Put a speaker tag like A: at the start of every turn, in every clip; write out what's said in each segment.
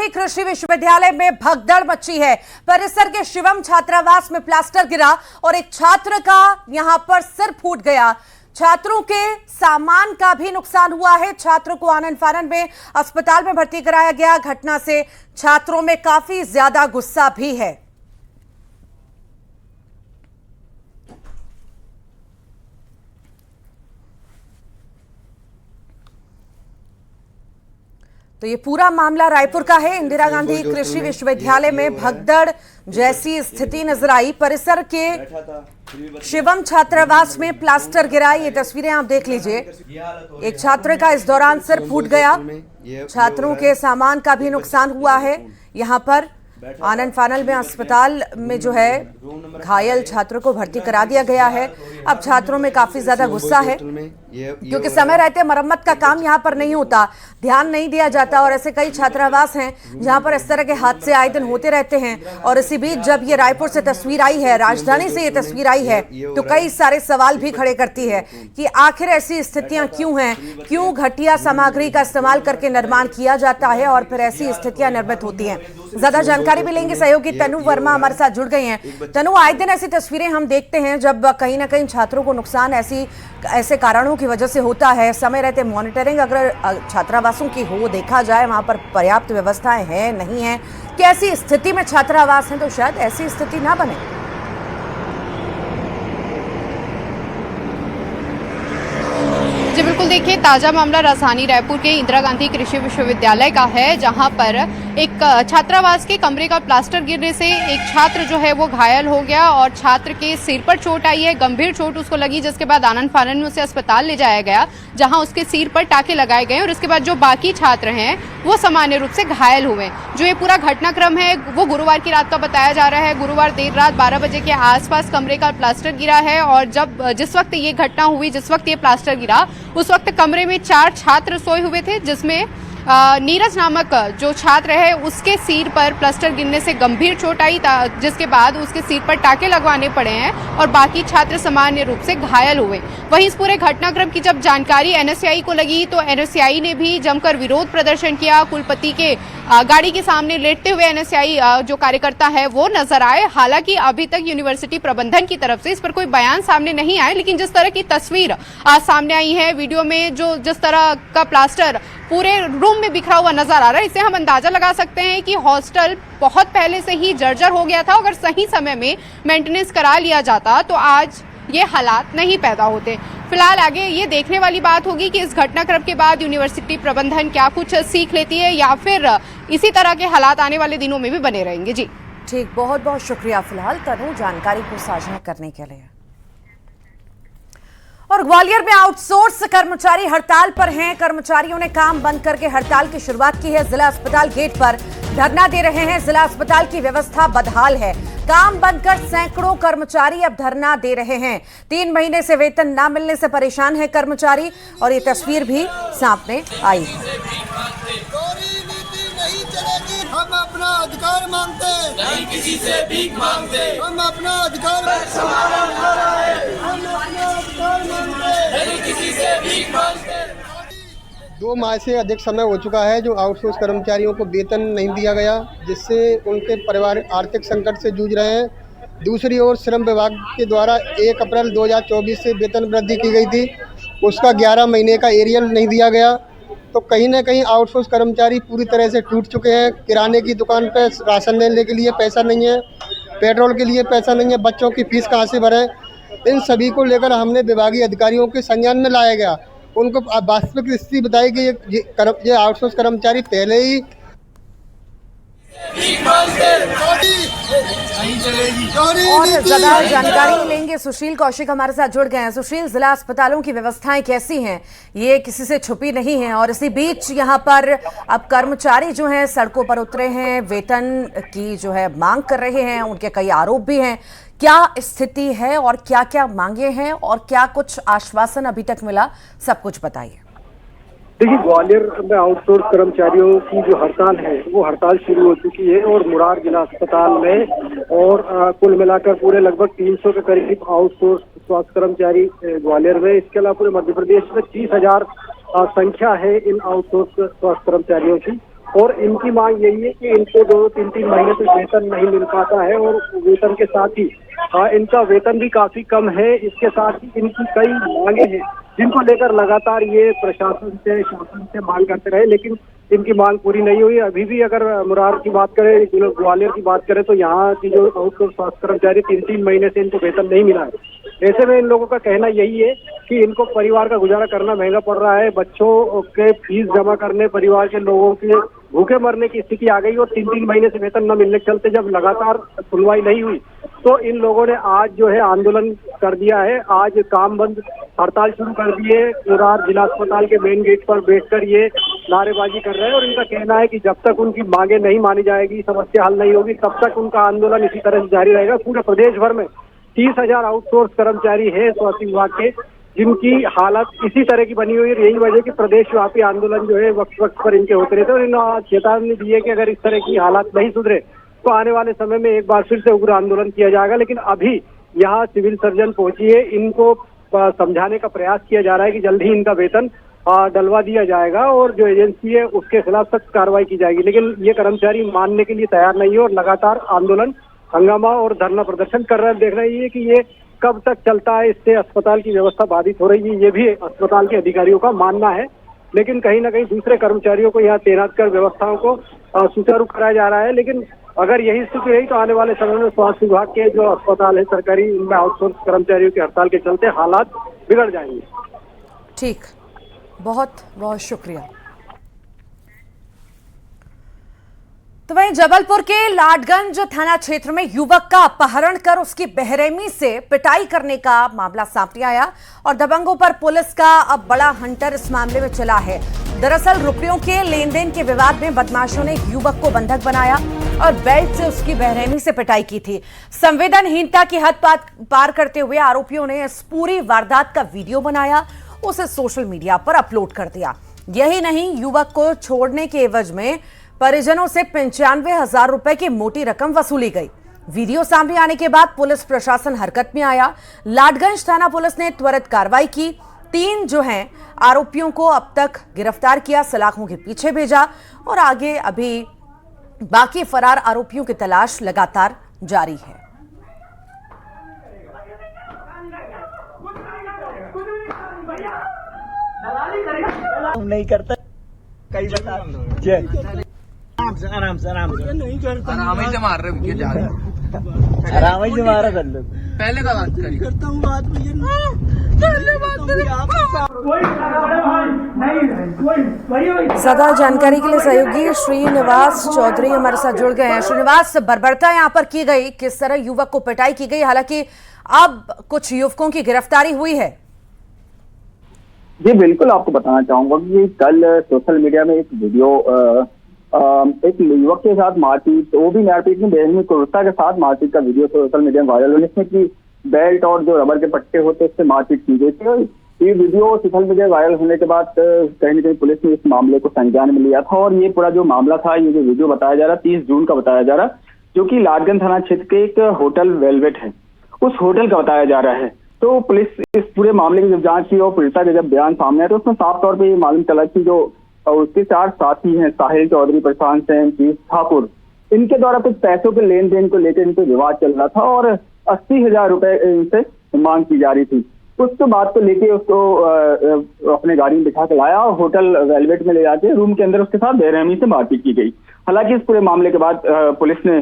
A: गांधी कृषि विश्वविद्यालय में भगदड़ मची है। परिसर के शिवम छात्रावास में प्लास्टर गिरा और एक छात्र का यहां पर सिर फूट गया। छात्रों के सामान का भी नुकसान हुआ है। छात्रों को आनन फानन में अस्पताल में भर्ती कराया गया। घटना से छात्रों में काफी ज्यादा गुस्सा भी है। तो ये पूरा मामला रायपुर का है। इंदिरा गांधी कृषि विश्वविद्यालय में भगदड़ जैसी स्थिति नजर आई। परिसर के शिवम छात्रावास में प्लास्टर गिरा। ये तस्वीरें आप देख लीजिए। एक छात्र का इस दौरान सिर फूट गया। छात्रों के सामान का भी नुकसान हुआ है। यहाँ पर आनन फानन में अस्पताल में जो है घायल छात्रों को भर्ती करा दिया गया है। अब छात्रों में काफी ज्यादा गुस्सा है क्योंकि समय रहते मरम्मत का काम यहाँ पर नहीं होता, ध्यान नहीं दिया जाता और ऐसे कई छात्रावास हैं जहाँ पर इस तरह के हादसे आए दिन होते रहते हैं। और इसी बीच जब ये रायपुर से तस्वीर आई है, राजधानी से ये तस्वीर आई है, तो कई सारे सवाल भी खड़े करती है कि आखिर ऐसी स्थितियां क्यों हैं, क्यों घटिया सामग्री का इस्तेमाल करके निर्माण किया जाता है और फिर ऐसी स्थितियां निर्मित होती हैं। ज्यादा जानकारी भी लेंगे। सहयोगी तनु वर्मा हमारे साथ जुड़ गई हैं। तनु, आए दिन ऐसी तस्वीरें हम देखते हैं जब कहीं ना कहीं छात्रों को नुकसान ऐसे कारणों की वजह से होता है। समय रहते मॉनिटरिंग अगर छात्रावासों की हो, देखा जाए वहां पर पर्याप्त व्यवस्थाएं हैं नहीं है, कैसी स्थिति में छात्रावास हैं, तो शायद ऐसी स्थिति ना बने।
B: जी बिल्कुल, देखिए ताज़ा मामला राजधानी रायपुर के इंदिरा गांधी कृषि विश्वविद्यालय का है, जहां पर एक छात्रावास के कमरे का प्लास्टर गिरने से एक छात्र जो है वो घायल हो गया और छात्र के सिर पर चोट आई है, गंभीर चोट उसको लगी, जिसके बाद आनन फानन में उसे अस्पताल ले जाया गया जहां उसके सिर पर टाके लगाए गए और इसके बाद जो बाकी छात्र हैं वो सामान्य रूप से घायल हुए। जो ये पूरा घटनाक्रम है वो गुरुवार की रात का बताया जा रहा है। गुरुवार देर रात 12 बजे के आसपास कमरे का प्लास्टर गिरा है और जिस वक्त ये घटना हुई, जिस वक्त ये प्लास्टर गिरा, उस वक्त कमरे में 4 छात्र सोए हुए थे, जिसमें नीरज नामक जो छात्र है उसके सिर पर प्लास्टर गिरने से गंभीर चोट आई, जिसके बाद उसके सिर पर टाके लगवाने पड़े हैं और बाकी छात्र सामान्य रूप से घायल हुए। वहीं इस पूरे घटनाक्रम की जब जानकारी एनएसयूआई को लगी तो एनएसयूआई ने भी जमकर विरोध प्रदर्शन किया। कुलपति के गाड़ी के सामने लेटते हुए एनएसयूआई जो कार्यकर्ता है वो नजर आए। हालांकि अभी तक यूनिवर्सिटी प्रबंधन की तरफ से इस पर कोई बयान सामने नहीं आया, लेकिन जिस तरह की तस्वीर आज सामने आई है वीडियो में, जिस तरह का प्लास्टर पूरे रूम में बिखरा हुआ नजर आ रहा है, इससे हम अंदाजा लगा सकते हैं कि हॉस्टल बहुत पहले से ही जर्जर हो गया था। अगर सही समय में मेंटेनेंस करा लिया जाता तो आज ये हालात नहीं पैदा होते। फिलहाल आगे ये देखने वाली बात होगी कि इस घटनाक्रम के बाद यूनिवर्सिटी प्रबंधन क्या कुछ सीख लेती है या फिर इसी तरह के हालात आने वाले दिनों में भी बने रहेंगे। जी
A: ठीक, बहुत बहुत शुक्रिया फिलहाल तनु जानकारी को साझा करने के लिए। और ग्वालियर में आउटसोर्स कर्मचारी हड़ताल पर हैं। कर्मचारियों ने काम बंद करके हड़ताल की शुरुआत की है। जिला अस्पताल गेट पर धरना दे रहे हैं। जिला अस्पताल की व्यवस्था बदहाल है। काम बंद कर सैकड़ों कर्मचारी अब धरना दे रहे हैं। 3 महीने से वेतन ना मिलने से परेशान है कर्मचारी और ये तस्वीर भी सामने आई है।
C: हम अपना अधिकार मांगते, नहीं किसी से भीख मांगते। हम अपना अधिकार नहीं किसी से भीख मांगते। 2 माह से अधिक समय हो चुका है जो आउटसोर्स कर्मचारियों को वेतन नहीं दिया गया, जिससे उनके परिवार आर्थिक संकट से जूझ रहे हैं। दूसरी ओर श्रम विभाग के द्वारा 1 अप्रैल 2024 से वेतन वृद्धि की गई थी, उसका 11 महीने का एरियल नहीं दिया गया। तो कहीं ना कहीं आउटसोर्स कर्मचारी पूरी तरह से टूट चुके हैं। किराने की दुकान पे राशन लेने के लिए पैसा नहीं है, पेट्रोल के लिए पैसा नहीं है, बच्चों की फीस कहाँ से भरें। इन सभी को लेकर हमने विभागीय अधिकारियों के संज्ञान में लाया गया। उनको वास्तविक स्थिति बताई कि ये आउटसोर्स कर्मचारी पहले ही
A: और ज्यादा जानकारी लेंगे। सुशील कौशिक हमारे साथ जुड़ गए हैं। सुशील, जिला अस्पतालों की व्यवस्थाएं कैसी हैं? ये किसी से छुपी नहीं है और इसी बीच यहाँ पर अब कर्मचारी जो हैं सड़कों पर उतरे हैं, वेतन की जो है मांग कर रहे हैं, उनके कई आरोप भी हैं। क्या स्थिति है और क्या क्या मांगे हैं और क्या कुछ आश्वासन अभी तक मिला, सब कुछ बताइए।
D: देखिए, ग्वालियर में आउटसोर्स कर्मचारियों की जो हड़ताल है वो हड़ताल शुरू हो चुकी है और मुरार जिला अस्पताल में और कुल मिलाकर पूरे लगभग 300 के करीब आउटसोर्स स्वास्थ्य कर्मचारी ग्वालियर में, इसके अलावा पूरे मध्य प्रदेश में 30,000 संख्या है इन आउटसोर्स स्वास्थ्य कर्मचारियों की। और इनकी मांग यही है कि इनको 2-3 महीने से वेतन नहीं मिल पाता है और वेतन के साथ ही इनका वेतन भी काफी कम है। इसके साथ ही इनकी कई मांगे हैं जिनको लेकर लगातार ये प्रशासन से शासन से मांग करते रहे, लेकिन इनकी मांग पूरी नहीं हुई। अभी भी अगर मुरार की बात करें, ग्वालियर की बात करें, तो यहाँ की जो आउटसोर्स स्वास्थ्य कर्मचारी 3-3 महीने से इनको वेतन नहीं मिला है। ऐसे में इन लोगों का कहना यही है कि इनको परिवार का गुजारा करना महंगा पड़ रहा है, बच्चों के फीस जमा करने, परिवार के लोगों के भूखे मरने की स्थिति आ गई और 3-3 महीने से वेतन न मिलने के चलते जब लगातार सुनवाई नहीं हुई तो इन लोगों ने आज जो है आंदोलन कर दिया है। आज काम बंद हड़ताल शुरू कर दी है। मुरार जिला अस्पताल के मेन गेट पर बैठकर ये नारेबाजी कर रहे हैं और इनका कहना है कि जब तक उनकी मांगे नहीं मानी जाएगी, समस्या हल नहीं होगी, तब तक उनका आंदोलन इसी तरह से जारी रहेगा। पूरे प्रदेश भर में 30,000 आउटसोर्स कर्मचारी है स्वास्थ्य विभाग के, जिनकी हालत इसी तरह की बनी हुई है। यही वजह कि प्रदेशव्यापी आंदोलन जो है वक्त वक्त पर इनके होते रहते हैं और इन चेतावनी दी है कि अगर इस तरह की हालात नहीं सुधरे तो आने वाले समय में एक बार फिर से उग्र आंदोलन किया जाएगा। लेकिन अभी यहाँ सिविल सर्जन पहुंची है, इनको समझाने का प्रयास किया जा रहा है कि जल्द ही इनका वेतन डलवा दिया जाएगा और जो एजेंसी है उसके खिलाफ सख्त कार्रवाई की जाएगी। लेकिन ये कर्मचारी मानने के लिए तैयार नहीं है और लगातार आंदोलन, हंगामा और धरना प्रदर्शन कर रहे हैं। देख रहे हैं कि ये कब तक चलता है, इससे अस्पताल की व्यवस्था बाधित हो रही है, ये भी अस्पताल के अधिकारियों का मानना है। लेकिन कहीं ना कहीं दूसरे कर्मचारियों को यहाँ तैनात कर व्यवस्थाओं को सुचारू कराया जा रहा है। लेकिन अगर यही स्थिति रही तो आने वाले समय में स्वास्थ्य विभाग के जो अस्पताल है सरकारी, उनमें आउटसोर्स कर्मचारियों की हड़ताल के चलते हालात बिगड़ जाएंगे।
A: ठीक, बहुत बहुत शुक्रिया। तो वहीं जबलपुर के लाडगंज थाना क्षेत्र में युवक का अपहरण कर उसकी बेरहमी से पिटाई करने का मामला सामने आया और दबंगों पर पुलिस का अब बड़ा हंटर इस मामले में चला है। दरअसल रुपयों के लेन देन के विवाद में बदमाशों ने युवक को बंधक बनाया और बेल्ट से उसकी बेरहमी से पिटाई की थी। संवेदनहीनता की हद पार करते हुए आरोपियों ने इस पूरी वारदात का वीडियो बनाया, उसे सोशल मीडिया पर अपलोड कर दिया। यही नहीं, युवक को छोड़ने के एवज में परिजनों से 95,000 रुपए की मोटी रकम वसूली गई। वीडियो सामने आने के बाद पुलिस प्रशासन हरकत में आया। लाडगंज थाना पुलिस ने त्वरित कार्रवाई की। 3 जो हैं आरोपियों को अब तक गिरफ्तार किया, सलाखों के पीछे भेजा और आगे अभी बाकी फरार आरोपियों की तलाश लगातार जारी है।
E: नहीं करता कई बता आराम से नहीं करता, आराम से मार रहे हैं, जा रहे आराम से मार रहे हैं। पहले का बात करिए, करता हूँ बात
A: ज्यादा जानकारी के लिए सहयोगी श्रीनिवास चौधरी हमारे साथ जुड़ गए हैं। श्रीनिवास, बर्बरता यहाँ पर की गई, किस तरह युवक को पिटाई की गई, हालांकि अब कुछ युवकों की गिरफ्तारी हुई है।
F: जी बिल्कुल, आपको बताना चाहूंगा कि कल सोशल मीडिया में एक वीडियो एक युवक के साथ मारपीट, वो भी मारपीट में बेरहमी क्रूरता के साथ मारपीट का वीडियो सोशल मीडिया में वायरल हुआ, जिसमें कि बेल्ट और जो रबर के पट्टे होते हैं उससे मारपीट की गई थी। और ये वीडियो सोशल मीडिया वायरल होने के बाद कहीं ना कहीं पुलिस ने इस मामले को संज्ञान में लिया था और ये पूरा जो मामला था, ये जो वीडियो बताया जा रहा 30 जून का बताया जा रहा, जो कि लाडगंज थाना क्षेत्र के एक होटल वेलवेट है, उस होटल का बताया जा रहा है। तो पुलिस इस पूरे मामले की जब जांच की और पीड़िता के जब बयान सामने आया तो उसमें साफ तौर पर ये मालूम चला कि जो उसके 4 साथी हैं, साहिल चौधरी, प्रशांत सेन, पीयूष ठाकुर, इनके द्वारा कुछ पैसों के लेन देन को लेकर इनसे विवाद चल रहा था और 80,000 रुपए इनसे मांग की जा रही थी। उस बात को लेके उसको अपने गाड़ी में बिठा के लाया और होटल वेलवेट में ले जाके रूम के अंदर उसके साथ बेरहमी से मारपीट की गई। हालांकि इस पूरे मामले के बाद पुलिस ने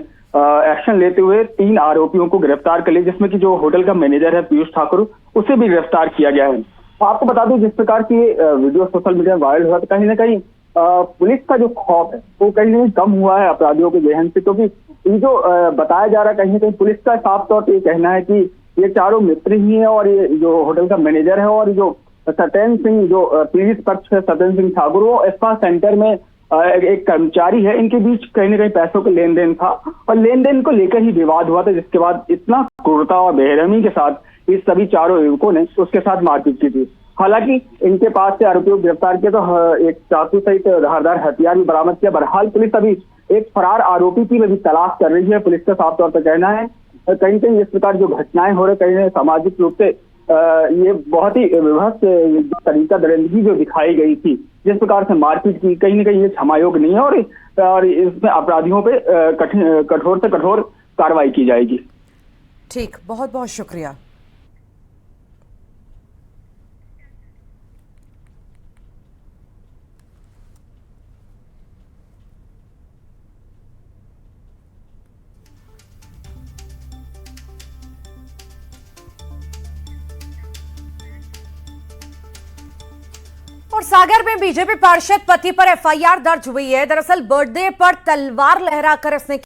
F: एक्शन लेते हुए 3 आरोपियों को गिरफ्तार कर लिया, जिसमें कि जो होटल का मैनेजर है पीयूष ठाकुर, उसे भी गिरफ्तार किया गया है। आपको बता दूं, जिस प्रकार की वीडियो सोशल मीडिया में वायरल हुआ, तो कहीं ना कहीं पुलिस का जो खौफ है वो कहीं ना कहीं कम हुआ है अपराधियों के जहन से, क्योंकि ये जो बताया जा रहा है कहीं ना कहीं पुलिस का साफ तौर पर ये कहना है कि ये चारों मित्र ही है और ये जो होटल का मैनेजर है और जो सत्येंद्र सिंह, जो पीड़ित पक्ष है सत्येंद्र सिंह ठाकुर, वो स्पा सेंटर में एक कर्मचारी है, इनके बीच कहीं ना कहीं पैसों का लेन देन था और लेन देन को लेकर ही विवाद हुआ था, जिसके बाद इतना क्रूरता और बेरहमी के साथ इस सभी चारों युवकों ने उसके साथ मारपीट की थी। हालांकि इनके पास से आरोपियों को गिरफ्तार किया तो एक चाकू सहित धारदार हथियार भी बरामद किया। बहरहाल पुलिस अभी एक फरार आरोपी की भी तलाश कर रही है। पुलिस का साफ तौर पर कहना है कहीं कहीं इस प्रकार जो घटनाएं हो रही, कहीं सामाजिक रूप से ये बहुत ही विभत्स तरीका दरिंदगी जो दिखाई गई थी, जिस प्रकार से मारपीट की, कहीं ना कहीं ये क्षमायोग नहीं है और और इसमें अपराधियों पे कठोर से कठोर कार्रवाई की जाएगी।
A: ठीक, बहुत बहुत शुक्रिया। और सागर में बीजेपी पार्षद पति पर एफआईआर दर्ज हुई है। दरअसल बर्थडे पर तलवार लहराकर इसने